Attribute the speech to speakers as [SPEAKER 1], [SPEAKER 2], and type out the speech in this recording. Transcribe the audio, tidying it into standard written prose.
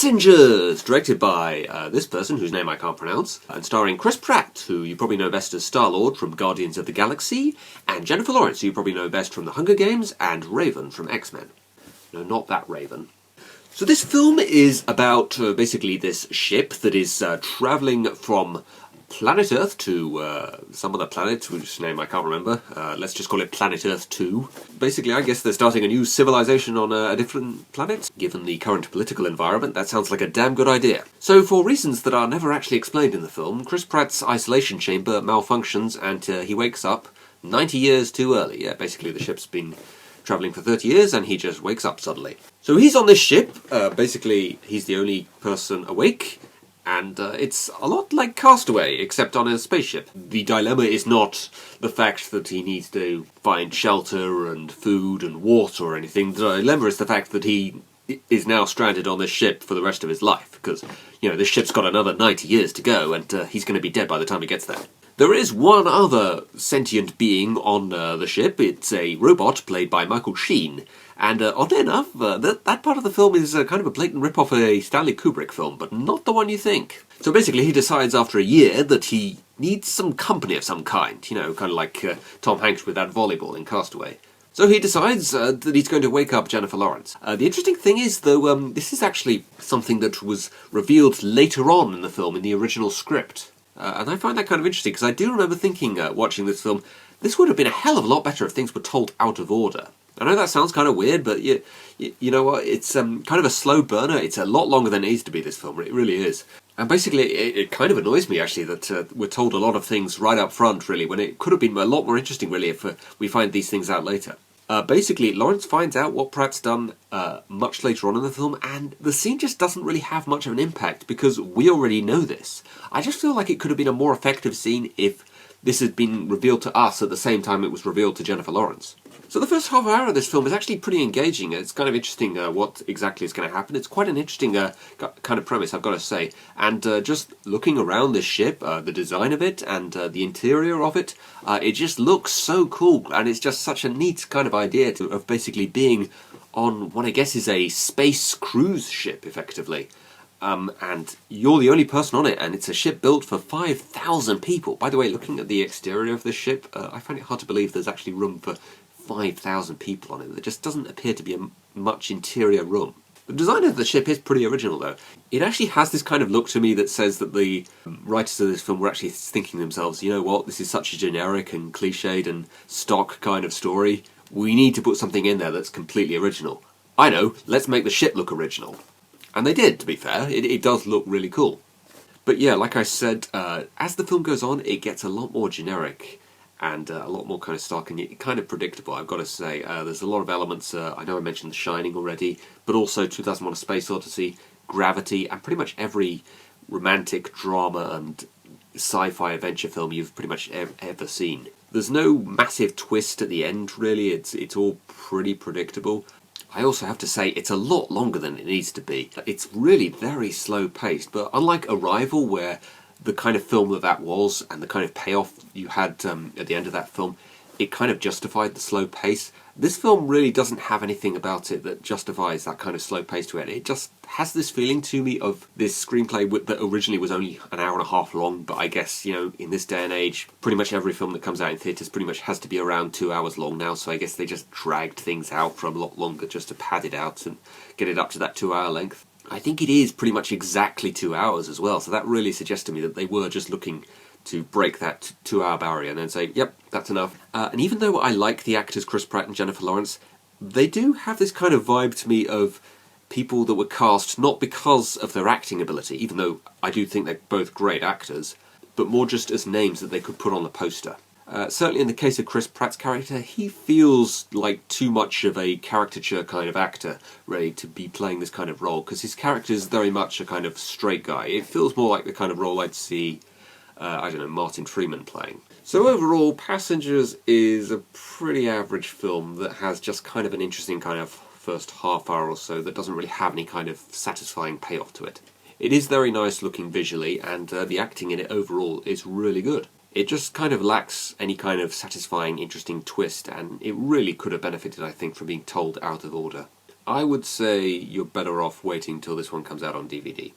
[SPEAKER 1] Passengers! Directed by this person, whose name I can't pronounce, and starring Chris Pratt, who you probably know best as Starlord from Guardians of the Galaxy, and Jennifer Lawrence, who you probably know best from The Hunger Games, and Raven from X-Men. No, not that Raven. So this film is about basically this ship that is travelling from planet Earth to some other planet, whose name I can't remember. Let's just call it Planet Earth 2. Basically, I guess they're starting a new civilization on a different planet. Given the current political environment, that sounds like a damn good idea. So, for reasons that are never actually explained in the film, Chris Pratt's isolation chamber malfunctions and he wakes up 90 years too early. Yeah, basically the ship's been travelling for 30 years and he just wakes up suddenly. So he's on this ship. Basically, he's the only person awake. And it's a lot like Castaway, except on a spaceship. The dilemma is not the fact that he needs to find shelter and food and water or anything. The dilemma is the fact that he is now stranded on this ship for the rest of his life. Because, you know, this ship's got another 90 years to go, and he's going to be dead by the time he gets there. There is one other sentient being on the ship. It's a robot played by Michael Sheen. And oddly enough, that part of the film is kind of a blatant rip-off of a Stanley Kubrick film, but not the one you think. So basically he decides after a year that he needs some company of some kind, you know, kind of like Tom Hanks with that volleyball in Castaway. So he decides that he's going to wake up Jennifer Lawrence. The interesting thing is, though, this is actually something that was revealed later on in the film, in the original script. And I find that kind of interesting, because I do remember thinking, watching this film, this would have been a hell of a lot better if things were told out of order. I know that sounds kind of weird, but you know what, it's kind of a slow burner. It's a lot longer than it needs to be, this film, it really is. And basically, it kind of annoys me, actually, that we're told a lot of things right up front, really, when it could have been a lot more interesting, really, if we find these things out later. Basically, Lawrence finds out what Pratt's done much later on in the film, and the scene just doesn't really have much of an impact, because we already know this. I just feel like it could have been a more effective scene if this had been revealed to us at the same time it was revealed to Jennifer Lawrence. So the first half hour of this film is actually pretty engaging. It's kind of interesting what exactly is going to happen. It's quite an interesting kind of premise, I've got to say. And just looking around this ship, the design of it and the interior of it, it just looks so cool. And it's just such a neat kind of idea of basically being on what I guess is a space cruise ship, effectively. And you're the only person on it, and it's a ship built for 5,000 people. By the way, looking at the exterior of this ship, I find it hard to believe there's actually room for 5,000 people on it. There just doesn't appear to be much interior room. The design of the ship is pretty original, though. It actually has this kind of look to me that says that the writers of this film were actually thinking to themselves, you know what, this is such a generic and cliched and stock kind of story. We need to put something in there that's completely original. I know, let's make the ship look original. And they did, to be fair. It does look really cool. But yeah, like I said, as the film goes on, it gets a lot more generic and a lot more kind of stark and kind of predictable, I've got to say. There's a lot of elements, I know I mentioned The Shining already, but also 2001: A Space Odyssey, Gravity, and pretty much every romantic drama and sci-fi adventure film you've pretty much ever seen. There's no massive twist at the end, really. It's all pretty predictable. I also have to say it's a lot longer than it needs to be. It's really very slow paced, but unlike Arrival, where the kind of film that was and the kind of payoff you had at the end of that film, it kind of justified the slow pace. This film really doesn't have anything about it that justifies that kind of slow pace to it. It just has this feeling to me of this screenplay that originally was only an hour and a half long, but I guess, you know, in this day and age, pretty much every film that comes out in theatres pretty much has to be around 2 hours long now, so I guess they just dragged things out for a lot longer just to pad it out and get it up to that 2 hour length. I think it is pretty much exactly 2 hours as well, so that really suggests to me that they were just looking to break that 2 hour barrier and then say, yep, that's enough. And even though I like the actors Chris Pratt and Jennifer Lawrence, they do have this kind of vibe to me of people that were cast not because of their acting ability, even though I do think they're both great actors, but more just as names that they could put on the poster. Certainly in the case of Chris Pratt's character, he feels like too much of a caricature kind of actor, really, to be playing this kind of role, because his character is very much a kind of straight guy. It feels more like the kind of role I'd see I don't know, Martin Freeman playing. So overall, Passengers is a pretty average film that has just kind of an interesting kind of first half hour or so that doesn't really have any kind of satisfying payoff to it. It is very nice looking visually, and the acting in it overall is really good. It just kind of lacks any kind of satisfying, interesting twist, and it really could have benefited, I think, from being told out of order. I would say you're better off waiting till this one comes out on DVD.